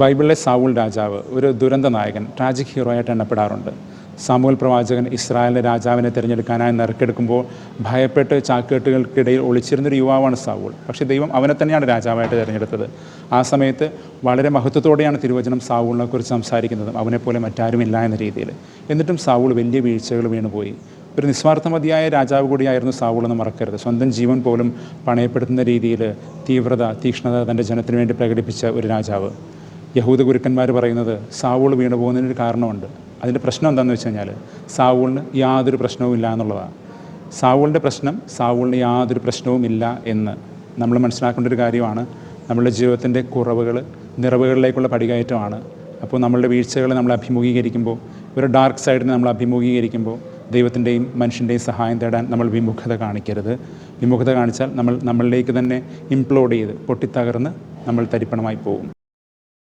ബൈബിളിലെ സാവൂൾ രാജാവ് ഒരു ദുരന്ത നായകൻ, ട്രാജിക് ഹീറോ ആയിട്ട് എണ്ണപ്പെടാറുണ്ട്. സാമുവേൽ പ്രവാചകൻ ഇസ്രായേലിലെ രാജാവിനെ തിരഞ്ഞെടുക്കാനായി നറുക്കെടുക്കുമ്പോൾ ഭയപ്പെട്ട് ചാക്കുകെട്ടുകൾക്കിടയിൽ ഒളിച്ചിരുന്നൊരു യുവാവാണ് സാവൂൾ. പക്ഷേ ദൈവം അവനെ തന്നെയാണ് രാജാവായിട്ട് തിരഞ്ഞെടുത്തത്. ആ സമയത്ത് വളരെ മഹത്വത്തോടെയാണ് തിരുവചനം സാവൂളിനെക്കുറിച്ച് സംസാരിക്കുന്നത്, അവനെപ്പോലെ മറ്റാരുമില്ല എന്ന രീതിയിൽ. എന്നിട്ടും സാവൂൾ വലിയ വീഴ്ചകൾ വീണുപോയി. ഒരു നിസ്വാർത്ഥമതിയായ രാജാവ് കൂടിയായിരുന്നു സാവൂൾ എന്ന് മറക്കരുത്. സ്വന്തം ജീവൻ പോലും പണയപ്പെടുത്തുന്ന രീതിയിൽ തീക്ഷ്ണത തൻ്റെ ജനത്തിന് വേണ്ടി പ്രകടിപ്പിച്ച ഒരു രാജാവ്. യഹൂദ ഗുരുക്കന്മാർ പറയുന്നത് സാവൂൾ വീണു പോകുന്നതിനൊരു കാരണമുണ്ട്. അതിൻ്റെ പ്രശ്നം എന്താണെന്ന് വെച്ച് കഴിഞ്ഞാൽ സാവൂളിന് യാതൊരു പ്രശ്നവും ഇല്ല എന്നുള്ളതാണ്. സാവൂളിൻ്റെ പ്രശ്നം സാവൂളിന് യാതൊരു പ്രശ്നവും ഇല്ല എന്ന് നമ്മൾ മനസ്സിലാക്കേണ്ട ഒരു കാര്യമാണ്. നമ്മളുടെ ജീവിതത്തിൻ്റെ കുറവുകൾ നിറവുകളിലേക്കുള്ള പടികയറ്റമാണ്. അപ്പോൾ നമ്മളുടെ വീഴ്ചകൾ നമ്മൾ അഭിമുഖീകരിക്കുമ്പോൾ, ഒരു ഡാർക്ക് സൈഡിനെ നമ്മൾ അഭിമുഖീകരിക്കുമ്പോൾ ദൈവത്തിൻ്റെയും മനുഷ്യൻ്റെയും സഹായം തേടാൻ നമ്മൾ വിമുഖത കാണിക്കരുത്. വിമുഖത കാണിച്ചാൽ നമ്മളിലേക്ക് തന്നെ ഇംപ്ലോഡ് ചെയ്ത് പൊട്ടിത്തകർന്ന് നമ്മൾ തരിപ്പണമായി പോകും.